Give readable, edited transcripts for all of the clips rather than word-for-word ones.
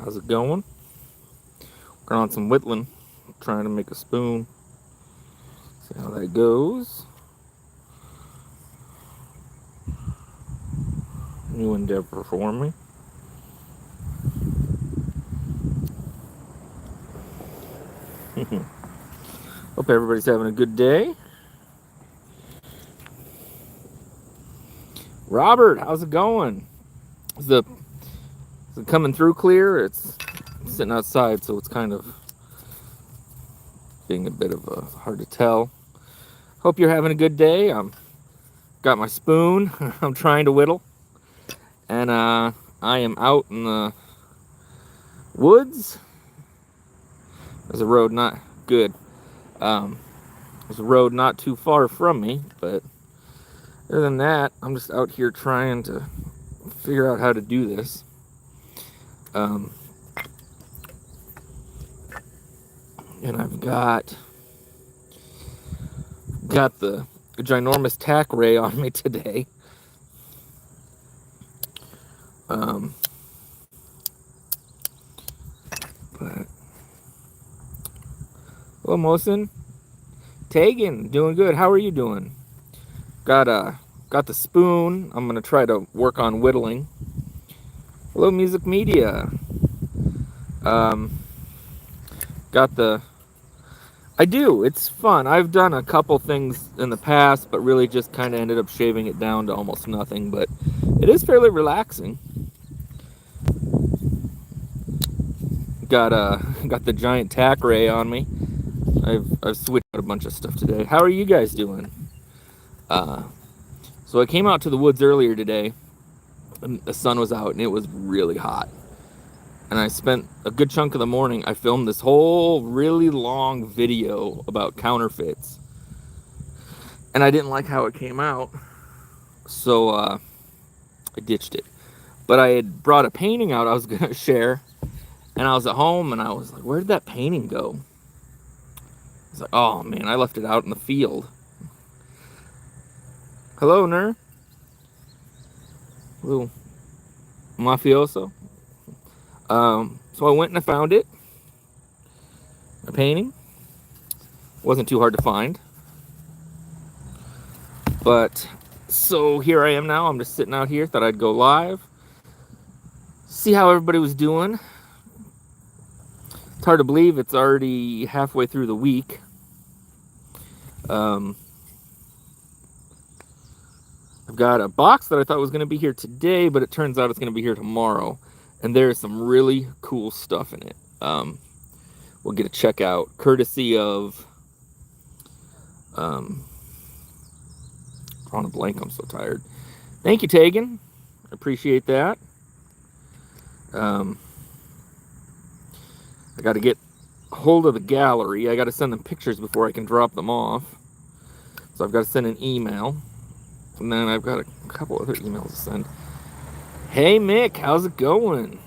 How's it going? Working on some whittling. Trying to make a spoon. See how that goes. New endeavor for me. Hope everybody's having a good day. Robert, how's it going? Is it coming through clear? It's sitting outside, so it's kind of being a bit of a hard to tell. Hope you're having a good day. Got my spoon. I'm trying to whittle, and I am out in the woods. There's a road not good. There's a road not too far from me, but other than that, I'm just out here trying to figure out how to do this. And I've got the ginormous tack ray on me today. But hello, Mosin. Tegan, doing good. How are you doing? Got the spoon. I'm gonna try to work on whittling. Hello, Music Media. I do. It's fun. I've done a couple things in the past, but really just kind of ended up shaving it down to almost nothing. But it is fairly relaxing. Got the giant tack ray on me. I've switched out a bunch of stuff today. How are you guys doing? So I came out to the woods earlier today, and the sun was out, and it was really hot. And I spent a good chunk of the morning. I filmed this whole really long video about counterfeits, and I didn't like how it came out, so I ditched it. But I had brought a painting out I was gonna share, and I was at home, and I was like, where did that painting go? I was like, oh man, I left it out in the field. Hello, Ner. Little mafioso. So I went and I found it. A painting. Wasn't too hard to find. But so here I am now. I'm just sitting out here. Thought I'd go live. See how everybody was doing. It's hard to believe it's already halfway through the week. I've got a box that I thought was going to be here today, but it turns out it's going to be here tomorrow. And there's some really cool stuff in it. We'll get a check out, courtesy of... drawing a blank, I'm so tired. Thank you, Tegan. Appreciate that. I got to get hold of the gallery. I got to send them pictures before I can drop them off. So I've got to send an email. And then I've got a couple other emails to send. Hey, Mick, how's it going?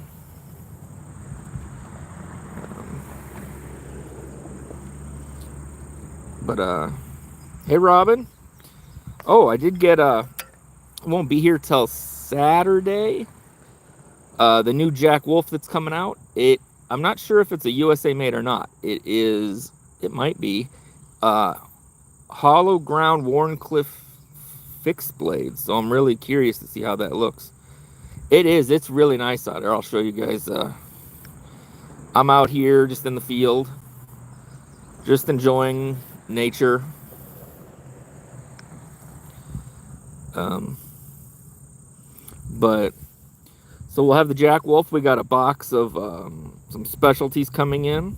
Hey, Robin. Oh, I did get I won't be here till Saturday. The new Jack Wolf that's coming out. I'm not sure if it's a USA made or not. It might be. Hollow ground Warncliffe fixed blades. So I'm really curious to see how that looks. It's really nice out there. I'll show you guys. I'm out here just in the field, just enjoying nature. But so we'll have the Jack Wolf. We got a box of some specialties coming in.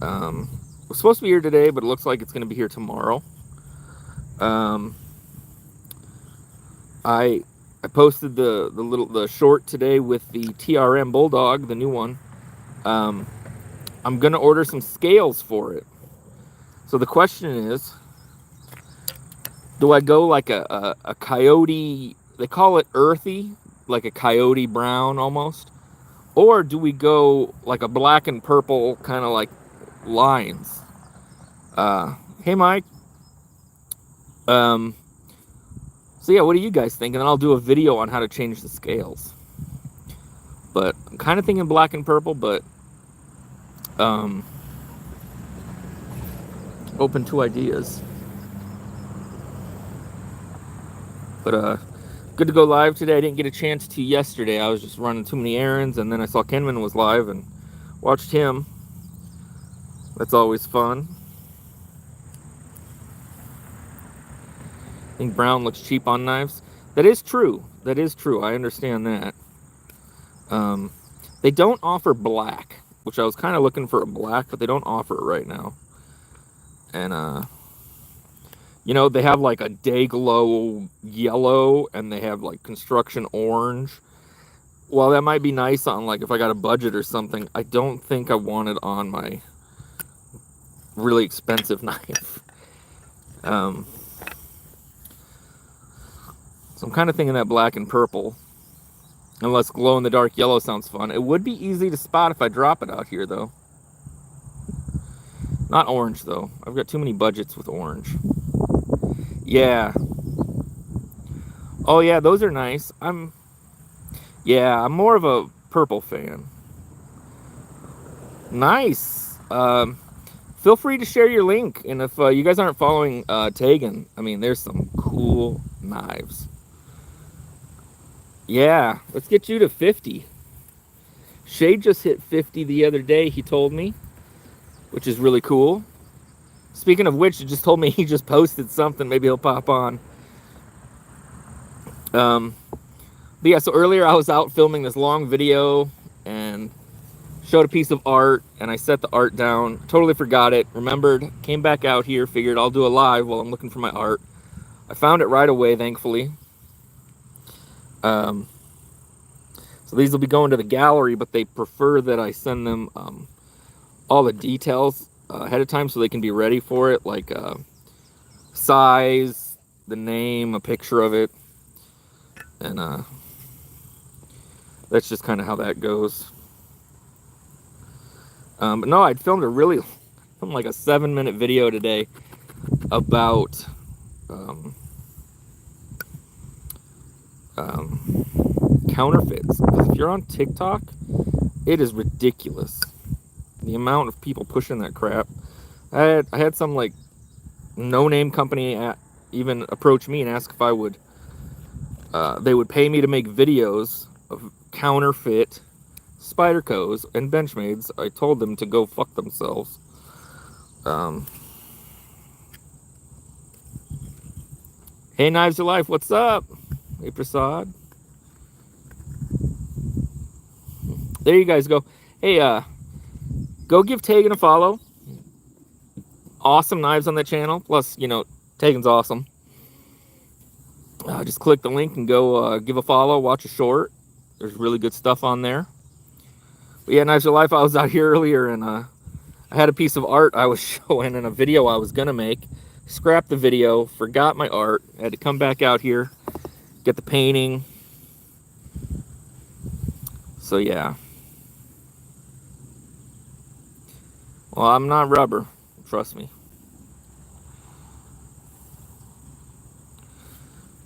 We're supposed to be here today, but it looks like it's going to be here tomorrow. I posted the short today with the TRM Bulldog, the new one. I'm gonna order some scales for it. So the question is, do I go like a coyote? They call it earthy, like a coyote brown almost, or do we go like a black and purple kind of like lines? Hey, Mike. So yeah, what do you guys think? And then I'll do a video on how to change the scales. But I'm kind of thinking black and purple, but open to ideas. But good to go live today. I didn't get a chance to yesterday. I was just running too many errands, and then I saw Kenman was live and watched him. That's always fun. I think brown looks cheap on knives. That is true. That is true. I understand that. They don't offer black, which I was kind of looking for a black, but they don't offer it right now. And you know, they have like a day glow yellow, and they have like construction orange. Well, that might be nice on like if I got a budget or something. I don't think I want it on my really expensive knife. So I'm kind of thinking that black and purple. Unless glow in the dark yellow sounds fun. It would be easy to spot if I drop it out here though. Not orange though. I've got too many budgets with orange. Yeah. Oh yeah, those are nice. I'm more of a purple fan. Nice. Feel free to share your link, and if you guys aren't following Tegan, I mean, there's some cool knives. Yeah, let's get you to 50. Shay just hit 50 the other day, he told me, which is really cool. Speaking of which, he just told me he just posted something. Maybe he'll pop on. But yeah, so earlier I was out filming this long video and showed a piece of art, and I set the art down. Totally forgot it. Remembered, came back out here, figured I'll do a live while I'm looking for my art. I found it right away, thankfully. So these will be going to the gallery, but they prefer that I send them all the details ahead of time so they can be ready for it, like size, the name, a picture of it, and that's just kind of how that goes. But no, I filmed like a 7-minute video today about counterfeits. Because if you're on TikTok, it is ridiculous the amount of people pushing that crap. I had some like no-name company even approach me and ask if I would they would pay me to make videos of counterfeit Spydercos and Benchmades. I told them to go fuck themselves. Hey, Knives of Life, what's up? Hey, Prasad. There you guys go. Hey, go give Tegan a follow. Awesome knives on the channel. Plus, you know, Tegan's awesome. Just click the link and go give a follow, watch a short. There's really good stuff on there. But yeah, Knives of Life, I was out here earlier, and I had a piece of art I was showing in a video I was going to make. Scrapped the video, forgot my art. I had to come back out here, get the painting. So yeah. Well, I'm not rubber, trust me.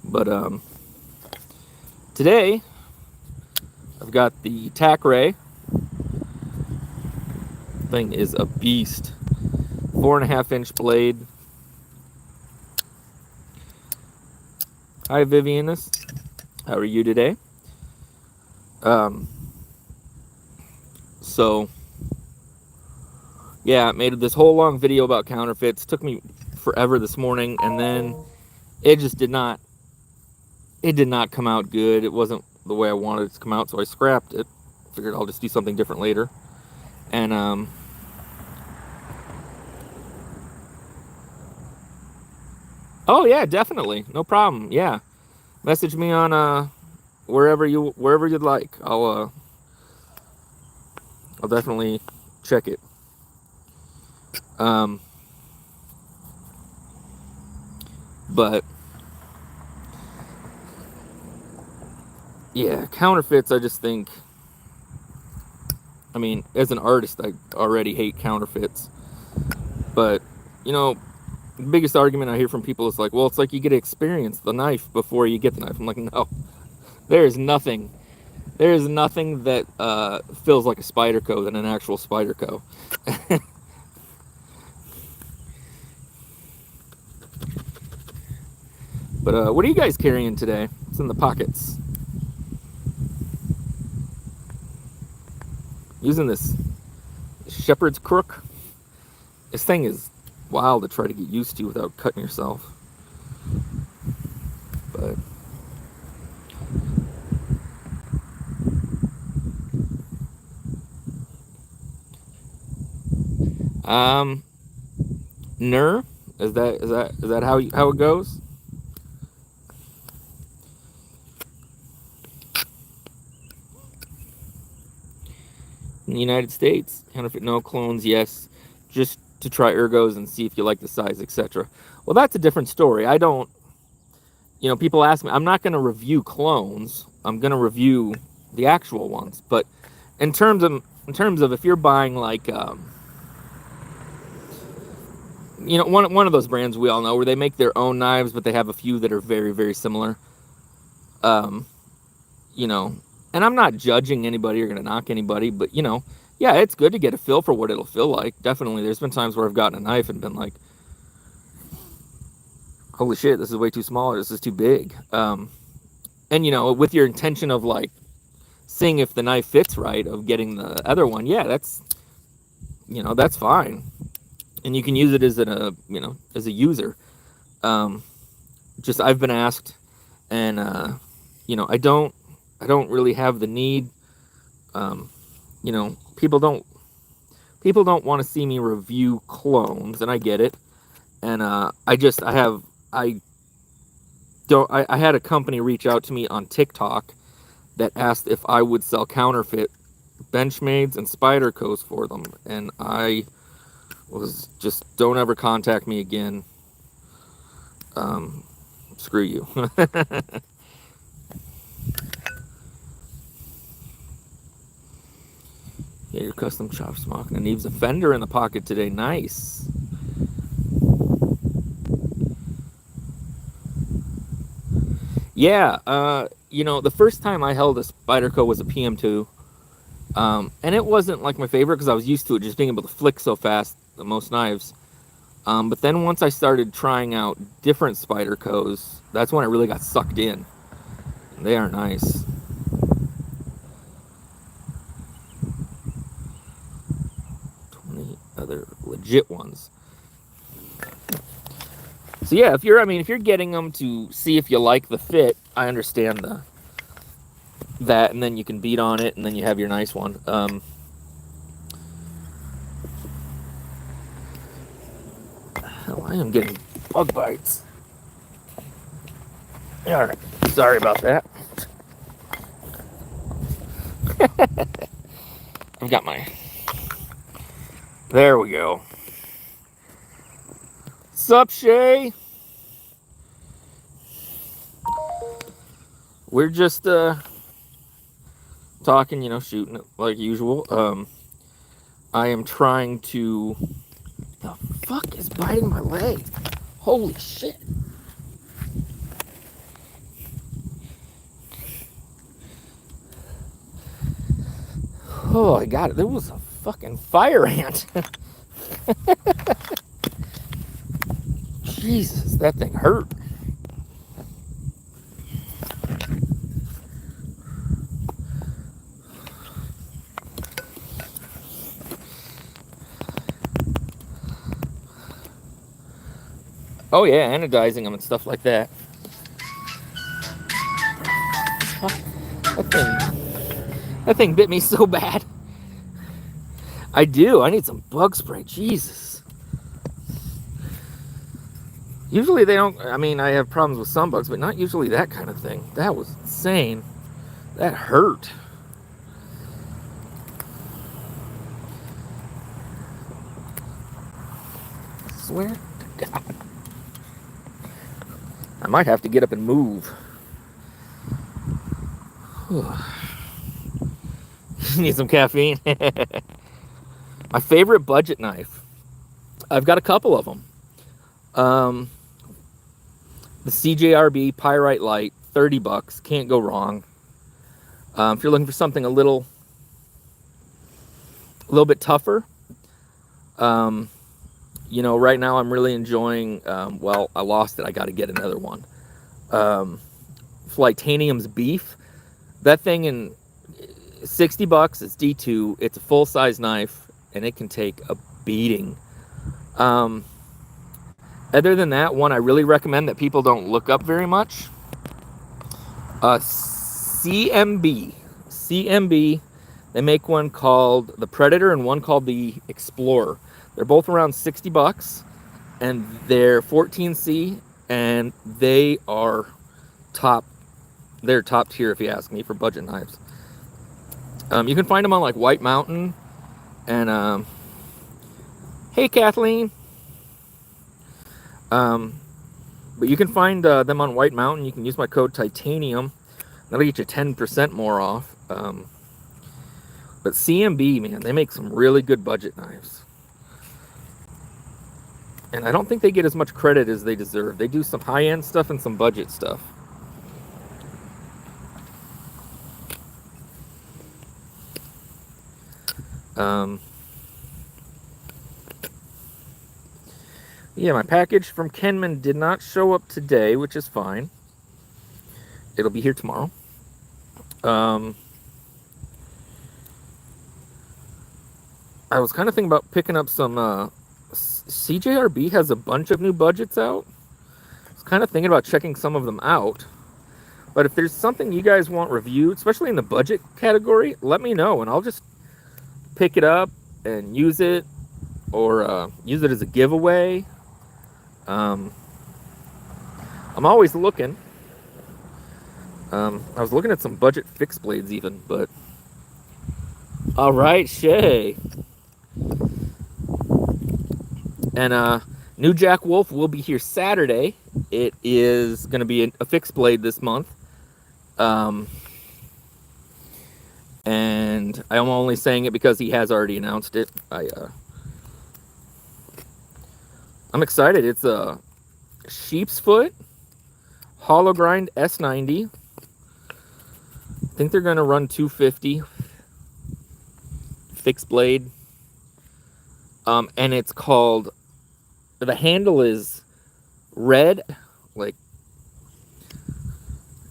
But today I've got the tack ray. Thing is a beast. 4.5-inch blade. Hi Vivianus, how are you today? So yeah, I made this whole long video about counterfeits. Took me forever this morning, and then it just did not come out good. It wasn't the way I wanted it to come out, so I scrapped it. Figured I'll just do something different later. And oh yeah, definitely, no problem. Yeah, message me on wherever you'd like. I'll definitely check it. But yeah, counterfeits, I just think, I mean, as an artist, I already hate counterfeits. But, you know, the biggest argument I hear from people is like, well, it's like you get to experience the knife before you get the knife. I'm like, no, there is nothing There is nothing that feels like a Spyderco than an actual Spyderco. But what are you guys carrying today? What's in the pockets? Using this shepherd's crook. This thing is wild to try to get used to without cutting yourself. But Ner, is that how it goes? In the United States, counterfeit no, clones yes, just to try ergos and see if you like the size, etc. Well, that's a different story. I don't, people ask me, I'm not going to review clones. I'm going to review the actual ones. But in terms of if you're buying like one of those brands we all know where they make their own knives, but they have a few that are very, very similar. And I'm not judging anybody or going to knock anybody, but yeah, it's good to get a feel for what it'll feel like. Definitely, there's been times where I've gotten a knife and been like, holy shit, this is way too small, or this is too big. And with your intention of like seeing if the knife fits right, of getting the other one, yeah, that's fine. And you can use it as as a user. Just I've been asked, and I don't really have the need. People don't want to see me review clones, and I get it. And I had a company reach out to me on TikTok that asked if I would sell counterfeit Benchmades and Spydercos for them, and I was just, don't ever contact me again. Screw you. Yeah, your custom chop smock and leaves a fender in the pocket today. Nice. Yeah, the first time I held a Spyderco was a PM2. And it wasn't like my favorite because I was used to it just being able to flick so fast than most knives. But then once I started trying out different Spydercos, that's when I really got sucked in. They are nice. Other legit ones. So yeah, if you're getting them to see if you like the fit, I understand that, and then you can beat on it, and then you have your nice one. Hell, I am getting bug bites. All right, sorry about that. I've got my. There we go. Sup, Shay? We're just talking, shooting it like usual. I am trying to. The fuck is biting my leg? Holy shit! Oh, I got it. There was a fucking fire ant. Jesus, that thing hurt. Oh yeah, anodizing them and stuff like that. That thing bit me so bad. I do. I need some bug spray. Jesus. Usually they don't. I mean, I have problems with some bugs, but not usually that kind of thing. That was insane. That hurt. I swear to God. I might have to get up and move. Need some caffeine. My favorite budget knife. I've got a couple of them. The CJRB Pyrite Light, $30. Can't go wrong. If you're looking for something a little bit tougher, you know, right now I'm really enjoying, well, I lost it. I got to get another one. Titanium's beef. That thing in $60. It's D2. It's a full-size knife, and it can take a beating. Other than that, one I really recommend that people don't look up very much. CMB. CMB. They make one called the Predator and one called the Explorer. They're both around $60, and they're 14C, and they are top. They're top tier, if you ask me, for budget knives. You can find them on like White Mountain, and hey Kathleen. But you can find them on White Mountain. You can use my code Titanium. That'll get you 10% more off. But CMB, man, they make some really good budget knives. And I don't think they get as much credit as they deserve. They do some high-end stuff and some budget stuff. Yeah, my package from Kenman did not show up today, which is fine. It'll be here tomorrow. I was kind of thinking about picking up some, CJRB has a bunch of new budgets out. I was kind of thinking about checking some of them out. But if there's something you guys want reviewed, especially in the budget category, let me know, and I'll just pick it up and use it, or use it as a giveaway. I'm always looking. I was looking at some budget fixed blades even, but... All right, Shay. And new Jack Wolf will be here Saturday. It is going to be a fixed blade this month. And I'm only saying it because he has already announced it. I'm excited. It's a sheep's foot hollow grind S90. I think they're going to run 250 fixed blade. And it's called, the handle is red, like,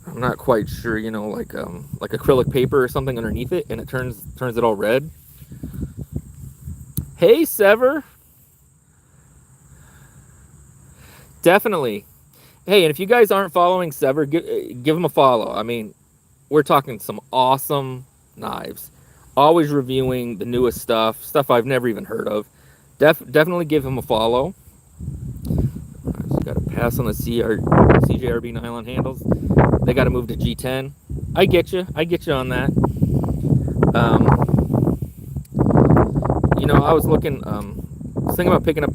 I'm not quite sure, you know, like acrylic paper or something underneath it, and it turns it all red. Hey, Sever. Definitely. Hey, and if you guys aren't following Sever, give him a follow. I mean, we're talking some awesome knives. Always reviewing the newest stuff I've never even heard of. Definitely give him a follow. I just got to pass on the CJRB nylon handles. They got to move to G10. I get you on that. You know, I was looking, thinking about picking up,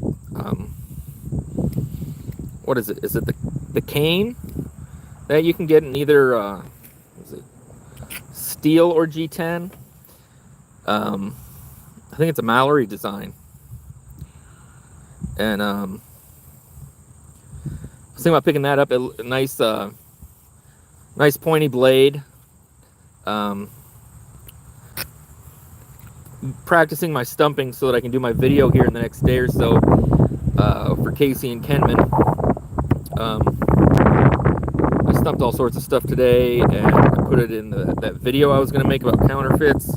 what is it? Is it the cane that you can get in either, is it steel or G10? I think it's a Mallory design. And I was thinking about picking that up. A nice pointy blade. Practicing my stumping so that I can do my video here in the next day or so for Casey and Kenman. I stumped all sorts of stuff today, and I put it in that video I was going to make about counterfeits,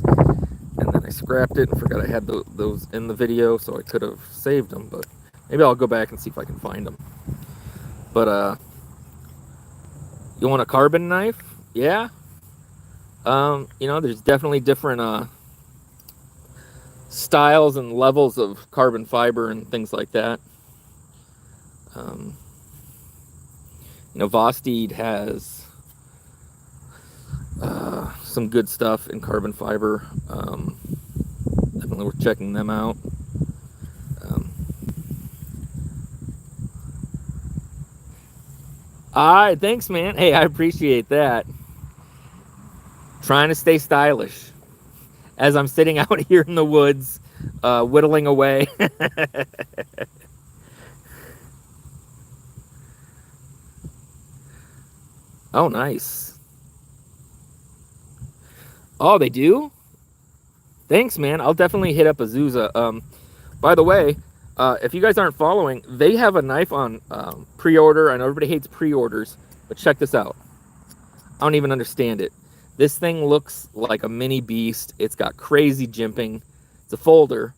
and then I scrapped it and forgot I had those in the video, so I could have saved them, but maybe I'll go back and see if I can find them. But you want a carbon knife? Yeah. You know, there's definitely different styles and levels of carbon fiber and things like that. You know, Vosteed has some good stuff in carbon fiber. Definitely worth checking them out. All right, thanks, man. Hey, I appreciate that. Trying to stay stylish as I'm sitting out here in the woods, whittling away. Oh, nice. Oh, they do? Thanks, man. I'll definitely hit up Azusa. By the way, if you guys aren't following, they have a knife on pre-order. I know everybody hates pre-orders, but check this out. I don't even understand it. This thing looks like a mini beast. It's got crazy jimping. It's a folder.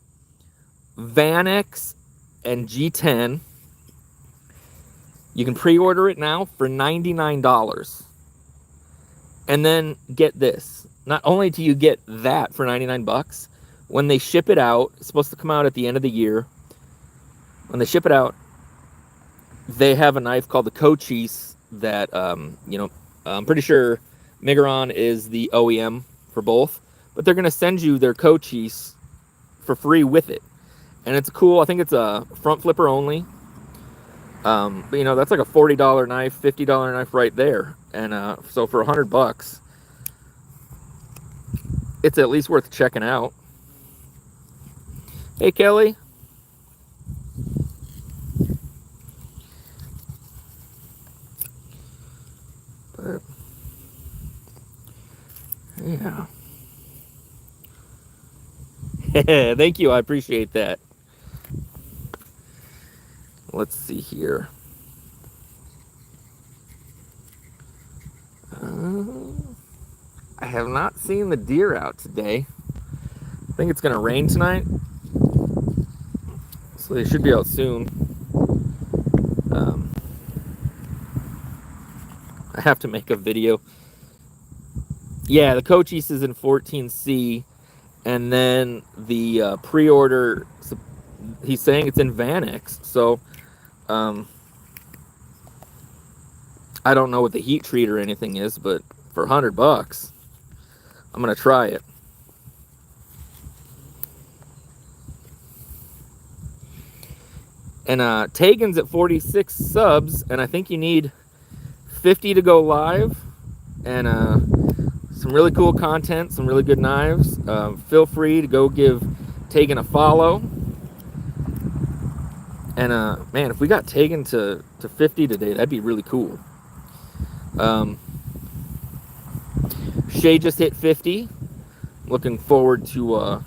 Vanex and G10. You can pre-order it now for $99. And then get this. Not only do you get that for 99 bucks, when they ship it out, it's supposed to come out at the end of the year. When they ship it out, they have a knife called the Cochise that, you know, I'm pretty sure Migron is the OEM for both, but they're going to send you their Cochise for free with it. And it's cool. I think it's a front flipper only. But you know, that's like a $40 knife, $50 knife right there. And so for $100, it's at least worth checking out. Hey, Kelly. But, yeah. Thank you. I appreciate that. Let's see here. I have not seen the deer out today. I think it's going to rain tonight, so they should be out soon. I have to make a video. Yeah, the Cochise is in 14C, and then the pre-order, he's saying it's in Vanex, so I don't know what the heat treat or anything is, but for $100, I'm gonna try it. And Tegan's at 46 subs, and I think you need 50 to go live, and some really cool content, some really good knives. Feel free to go give Tegan a follow. And man, if we got Tegan to 50 today, that'd be really cool. Shay just hit 50. Looking forward to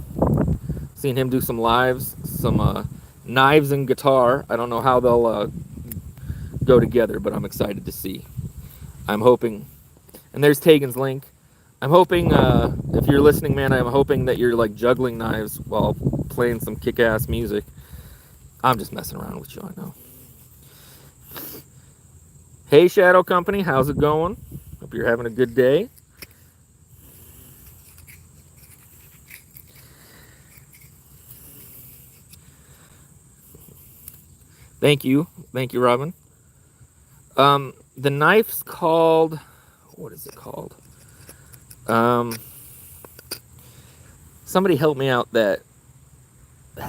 seeing him do some lives, some knives and guitar. I don't know how they'll go together, but I'm excited to see. I'm hoping, and there's Tegan's link. I'm hoping, if you're listening, man, I'm hoping that you're like juggling knives while playing some kick-ass music. I'm just messing around with you, I know. Hey, Shadow Company, how's it going? Hope you're having a good day. Thank you, Robin. The knife's called, what is it called? Somebody help me out. That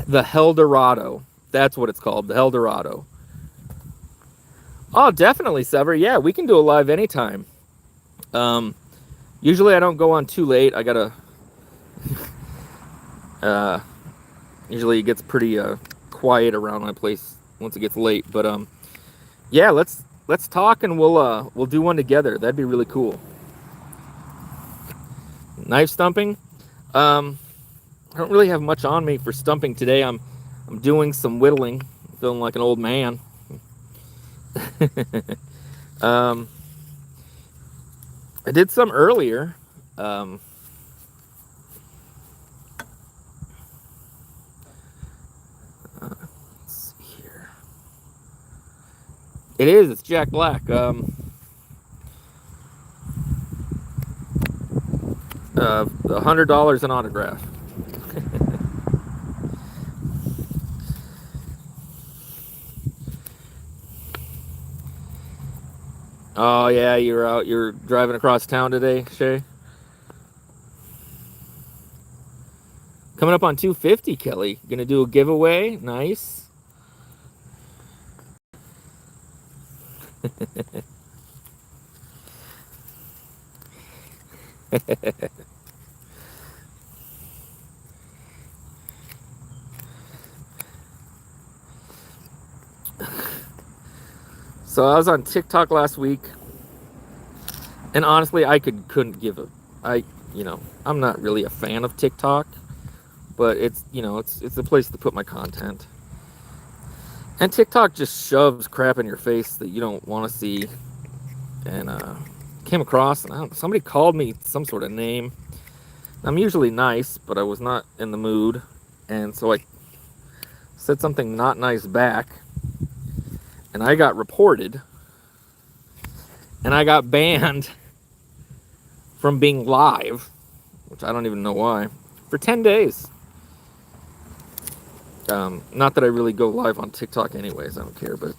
the Eldorado. That's what it's called, the Eldorado. Oh, definitely, Sever. Yeah, we can do a live anytime. Usually I don't go on too late. I gotta. Usually it gets pretty quiet around my place once it gets late. But yeah, let's talk and we'll do one together. That'd be really cool. Knife stumping. I don't really have much on me for stumping today. I'm doing some whittling. I'm feeling like an old man. I did some earlier. Let's see here. It is. It's Jack Black. $100 an autograph. Oh yeah, you're driving across town today, Shay? Coming up on 250, Kelly. Gonna do a giveaway. Nice. So I was on TikTok last week, and honestly, I couldn't give a. I'm not really a fan of TikTok, but it's a place to put my content. And TikTok just shoves crap in your face that you don't want to see. And came across, and somebody called me some sort of name. I'm usually nice, but I was not in the mood, and so I said something not nice back, and I got reported, and I got banned from being live, which I don't even know why, for 10 days. Not that I really go live on TikTok anyways, I don't care, but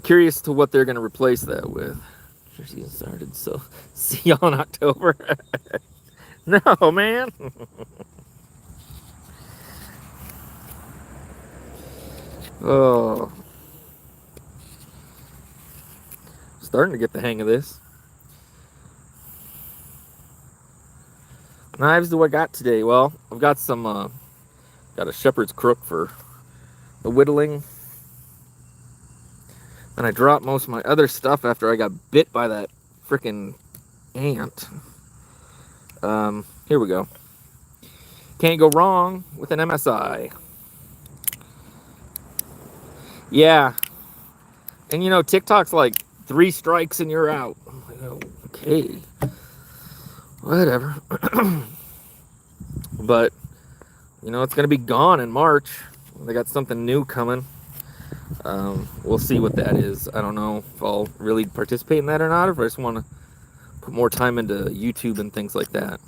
curious to what they're going to replace that with. Season started, so see y'all in October. No, man. Oh, starting to get the hang of this. Knives do I got today? Well, I've got some, got a shepherd's crook for the whittling. And I dropped most of my other stuff after I got bit by that freaking ant. Here we go. Can't go wrong with an MSI. Yeah. And TikTok's like 3 strikes and you're out. I'm like, oh, okay. Whatever. But, it's going to be gone in March. They got something new coming. We'll see what that is. I don't know if I'll really participate in that or not, or if I just want to put more time into YouTube and things like that.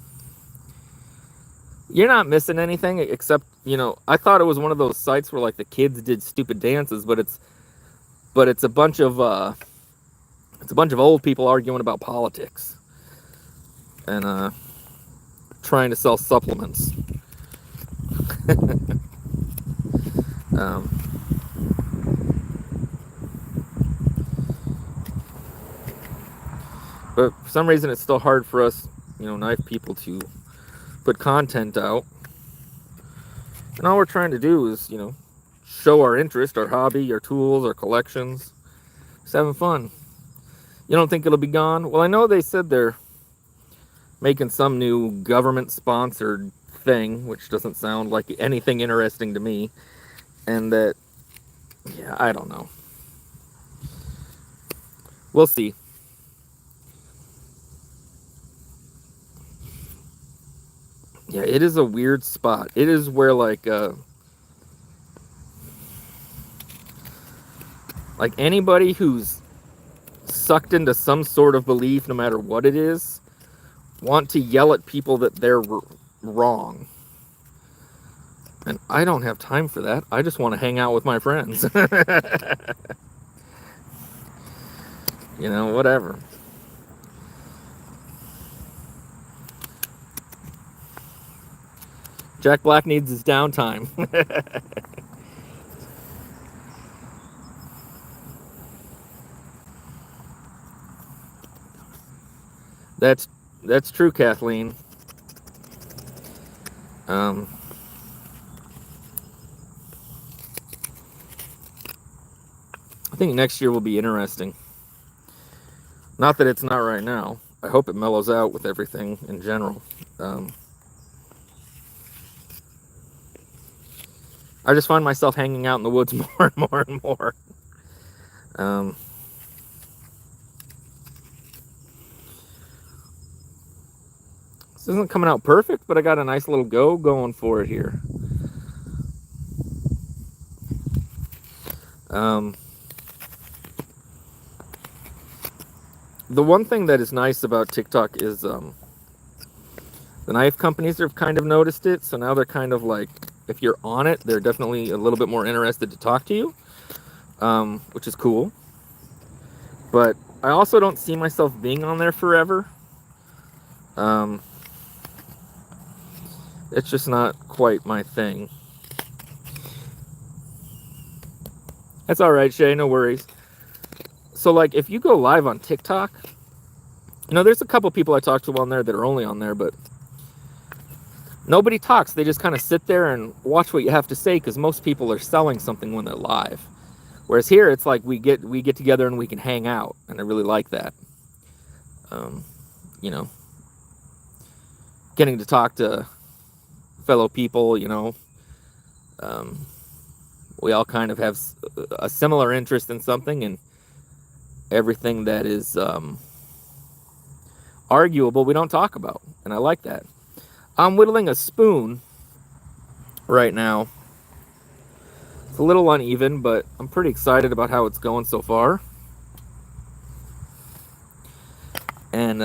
You're not missing anything except, I thought it was one of those sites where like the kids did stupid dances, but it's a bunch of old people arguing about politics and trying to sell supplements. But for some reason, it's still hard for us, knife people to put content out. And all we're trying to do is, show our interest, our hobby, our tools, our collections. Just having fun. You don't think it'll be gone? Well, I know they said they're making some new government-sponsored thing, which doesn't sound like anything interesting to me. And that, yeah, I don't know. We'll see. Yeah, it is a weird spot. It is where like anybody who's sucked into some sort of belief, no matter what it is, want to yell at people that they're wrong. And I don't have time for that. I just want to hang out with my friends. Whatever. Jack Black needs his downtime. That's true, Kathleen. I think next year will be interesting. Not that it's not right now. I hope it mellows out with everything in general. I just find myself hanging out in the woods more and more and more. This isn't coming out perfect, but I got a nice little go going for it here. The one thing that is nice about TikTok is the knife companies have kind of noticed it, so now they're kind of like, if you're on it, they're definitely a little bit more interested to talk to you, which is cool. But I also don't see myself being on there forever. It's just not quite my thing. That's all right, Shay, no worries. So, like, if you go live on TikTok, there's a couple people I talk to on there that are only on there, but nobody talks. They just kind of sit there and watch what you have to say, because most people are selling something when they're live. Whereas here, it's like we get together and we can hang out, and I really like that. You know, getting to talk to fellow people, you know. We all kind of have a similar interest in something, and everything that is arguable we don't talk about, and I like that. I'm whittling a spoon right now. It's a little uneven, but I'm pretty excited about how it's going so far. And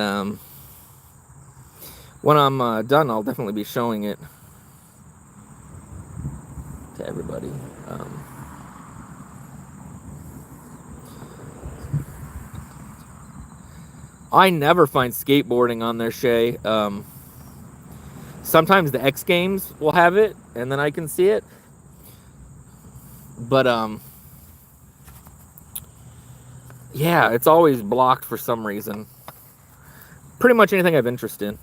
when I'm done, I'll definitely be showing it to everybody. I never find skateboarding on there, Shay. Sometimes the X Games will have it, and then I can see it. But yeah, it's always blocked for some reason. Pretty much anything I have interest in.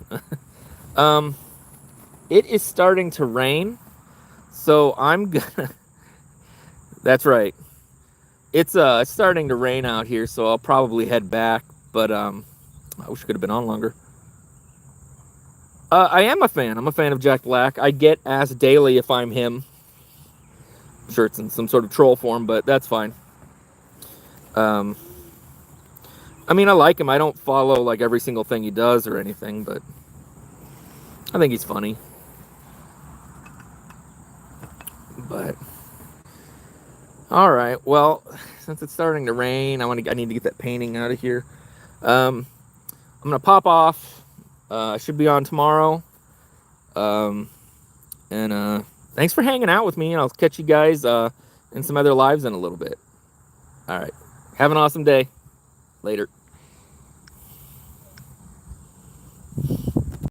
It is starting to rain, so I'm gonna. That's right. It's starting to rain out here, so I'll probably head back. But I wish I could have been on longer. I am a fan. I'm a fan of Jack Black. I get asked daily if I'm him. I'm sure it's in some sort of troll form, but that's fine. I mean, I like him. I don't follow like every single thing he does or anything, but I think he's funny. But all right, well, since it's starting to rain, I need to get that painting out of here. I'm gonna pop off. I should be on tomorrow. And thanks for hanging out with me, and I'll catch you guys in some other lives in a little bit. All right, have an awesome day. Later.